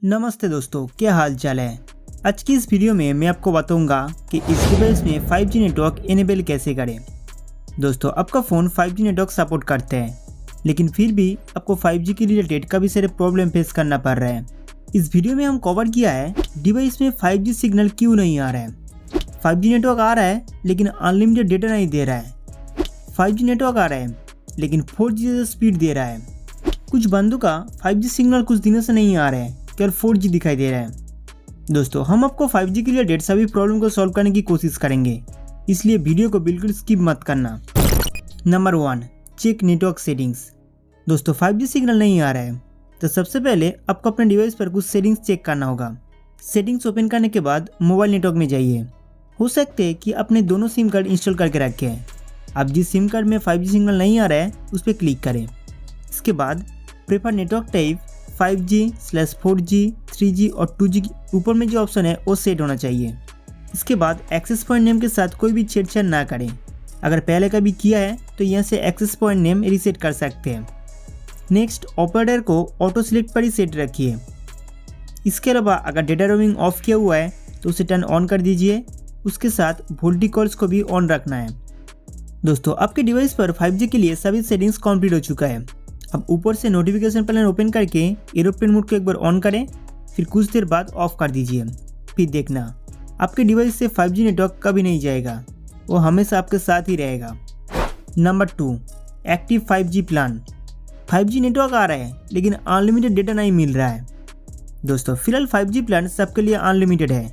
नमस्ते दोस्तों, क्या हाल चाल है। आज की इस वीडियो में मैं आपको बताऊंगा कि इस डिवाइस में 5G नेटवर्क इनेबल कैसे करें। दोस्तों, आपका फ़ोन 5G नेटवर्क सपोर्ट करते हैं, लेकिन फिर भी आपको 5G के रिलेटेड काफ़ी सारे प्रॉब्लम फेस करना पड़ रहा है। इस वीडियो में हम कवर किया है डिवाइस में 5G सिग्नल क्यों नहीं आ रहा है। 5G नेटवर्क आ रहा है लेकिन अनलिमिटेड डेटा नहीं दे रहा है। 5G नेटवर्क आ रहा है लेकिन 4G जैसा स्पीड दे रहा है। कुछ बंदों का 5G सिग्नल कुछ दिनों से नहीं आ रहा है, केवल 4G दिखाई दे रहा है। दोस्तों, हम आपको 5G के रिलेटेड सभी प्रॉब्लम को सॉल्व करने की कोशिश करेंगे, इसलिए वीडियो को बिल्कुल स्किप मत करना। Number 1, check network settings. दोस्तों, 5G सिग्नल नहीं आ रहा है तो सबसे पहले आपको अपने डिवाइस पर कुछ सेटिंग्स चेक करना होगा। सेटिंग्स ओपन करने के बाद मोबाइल नेटवर्क में जाइए। हो सकते हैं कि अपने दोनों सिम कार्ड इंस्टॉल करके रखे हैं। अब जिस सिम कार्ड में 5G सिग्नल नहीं आ रहा है उस पर क्लिक करें। इसके बाद prefer network type 5G/4G, 3G और 2G ऊपर में जो ऑप्शन है वो सेट होना चाहिए। इसके बाद एक्सेस पॉइंट नेम के साथ कोई भी छेड़छाड़ ना करें। अगर पहले कभी किया है तो यहाँ से एक्सेस पॉइंट नेम रीसेट कर सकते हैं। नेक्स्ट, ऑपरेटर को ऑटो सिलेक्ट पर ही सेट रखिए। इसके अलावा अगर डेटा रोमिंग ऑफ किया हुआ है तो उसे टर्न ऑन कर दीजिए। उसके साथ वोल्टी कॉल्स को भी ऑन रखना है। दोस्तों, आपके डिवाइस पर 5G के लिए सभी सेटिंग्स कंप्लीट हो चुका है। अब ऊपर से नोटिफिकेशन पैनल ओपन करके एरोप्लेन मोड को एक बार ऑन करें, फिर कुछ देर बाद ऑफ कर दीजिए। फिर देखना आपके डिवाइस से 5G नेटवर्क कभी नहीं जाएगा, वो हमेशा आपके साथ ही रहेगा। Number 2, active 5G plan. 5G network आ रहा है लेकिन अनलिमिटेड डेटा नहीं मिल रहा है। दोस्तों, फिलहाल 5G प्लान सबके लिए अनलिमिटेड है,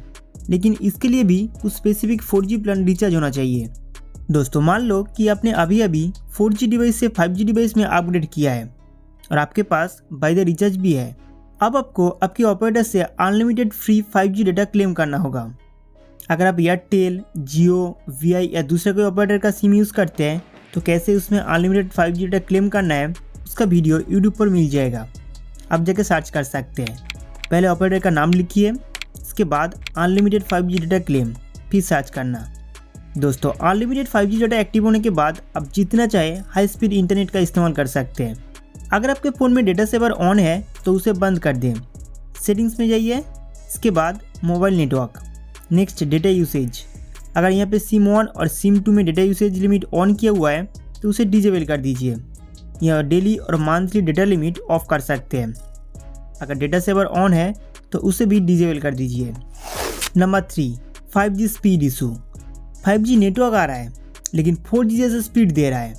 लेकिन इसके लिए भी कुछ स्पेसिफिक 4G प्लान रिचार्ज होना चाहिए। दोस्तों, मान लो कि आपने अभी 4G डिवाइस से 5G डिवाइस में अपग्रेड किया है और आपके पास बाय द रिचार्ज भी है। अब आपको आपके ऑपरेटर से unlimited free 5G data claim करना होगा। अगर आप एयरटेल, जियो, VI या दूसरे कोई ऑपरेटर का सिम यूज़ करते हैं तो कैसे उसमें अनलिमिटेड 5G डेटा क्लेम करना है उसका वीडियो यूट्यूब पर मिल जाएगा, आप जाके सर्च कर सकते हैं। पहले ऑपरेटर का नाम लिखिए, इसके बाद अनलिमिटेड 5G डेटा क्लेम, फिर सर्च करना। दोस्तों, अनलिमिटेड 5G डेटा एक्टिव होने के बाद आप जितना चाहे हाई स्पीड इंटरनेट का इस्तेमाल कर सकते हैं। अगर आपके फ़ोन में डेटा सेवर ऑन है तो उसे बंद कर दें। सेटिंग्स में जाइए, इसके बाद mobile network. Next, data usage. अगर यहाँ पे सिम 1 और सिम 2 में डेटा यूसेज लिमिट ऑन किया हुआ है तो उसे डिजेबल कर दीजिए। यह डेली और मंथली डेटा लिमिट ऑफ कर सकते हैं। अगर डेटा सेवर ऑन है तो उसे भी डिजेबल कर दीजिए। Number 3, 5G speed issue. 5G network आ रहा है लेकिन 4G जैसा स्पीड दे रहा है।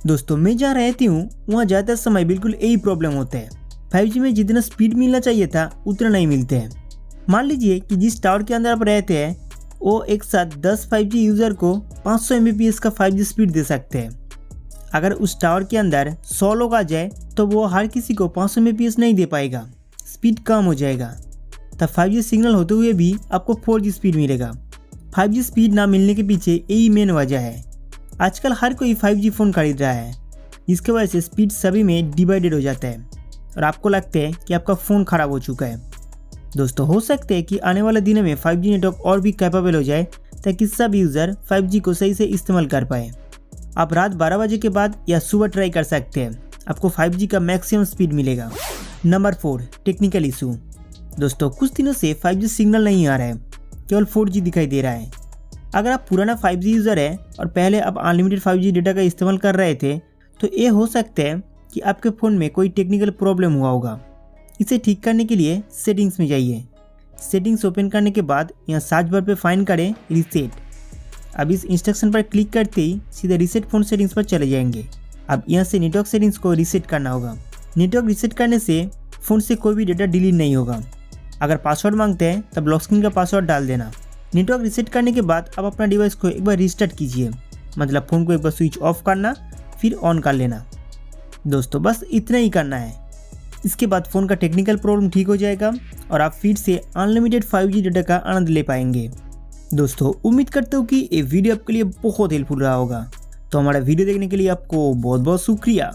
दोस्तों, मैं जहाँ रहती हूँ वहाँ ज़्यादातर समय बिल्कुल यही प्रॉब्लम होता है। 5G में जितना स्पीड मिलना चाहिए था उतना नहीं मिलते हैं। मान लीजिए कि जिस टावर के अंदर आप रहते हैं वो एक साथ 10 5G यूज़र को 500 Mbps का 5G स्पीड दे सकते हैं। अगर उस टावर के अंदर 100 लोग आ जाए तो वो हर किसी को 500 Mbps नहीं दे पाएगा, स्पीड कम हो जाएगा। तब 5G सिग्नल होते हुए भी आपको 4G स्पीड मिलेगा। 5G स्पीड ना मिलने के पीछे यही मेन वजह है। आजकल हर कोई 5G फ़ोन खरीद रहा है, जिसकी वजह से स्पीड सभी में डिवाइडेड हो जाता है और आपको लगता है कि आपका फ़ोन ख़राब हो चुका है। दोस्तों, हो सकता है कि आने वाले दिनों में 5G नेटवर्क और भी कैपेबल हो जाए ताकि सब यूज़र 5G को सही से इस्तेमाल कर पाए। आप रात 12 बजे के बाद या सुबह ट्राई कर सकते हैं, आपको 5G का मैक्सिमम स्पीड मिलेगा। Number 4, technical issue. दोस्तों, कुछ दिनों से 5G सिग्नल नहीं आ रहा है, केवल 4G दिखाई दे रहा है। अगर आप पुराना 5G यूज़र है और पहले आप अनलिमिटेड 5G डेटा का इस्तेमाल कर रहे थे तो ये हो सकता है कि आपके फ़ोन में कोई टेक्निकल प्रॉब्लम हुआ होगा। इसे ठीक करने के लिए सेटिंग्स में जाइए। सेटिंग्स ओपन करने के बाद यहाँ सर्च बार पे फाइंड करें रीसेट। अब इस इंस्ट्रक्शन पर क्लिक करते ही सीधे रीसेट फ़ोन सेटिंग्स पर चले जाएंगे। अब यहाँ से नेटवर्क सेटिंग्स को रीसेट करना होगा। नेटवर्क रीसेट करने से फ़ोन से कोई भी डेटा डिलीट नहीं होगा। अगर पासवर्ड मांगते हैं तब लॉक स्क्रीन का पासवर्ड डाल देना। नेटवर्क रीसेट करने के बाद आप अपना डिवाइस को एक बार रीस्टार्ट कीजिए, मतलब फ़ोन को एक बार स्विच ऑफ करना फिर ऑन कर लेना। दोस्तों, बस इतना ही करना है। इसके बाद फ़ोन का टेक्निकल प्रॉब्लम ठीक हो जाएगा और आप फिर से अनलिमिटेड 5G डेटा का आनंद ले पाएंगे। दोस्तों, उम्मीद करता हूँ कि ये वीडियो आपके लिए बहुत हेल्पफुल रहा होगा। तो हमारा वीडियो देखने के लिए आपको बहुत बहुत शुक्रिया।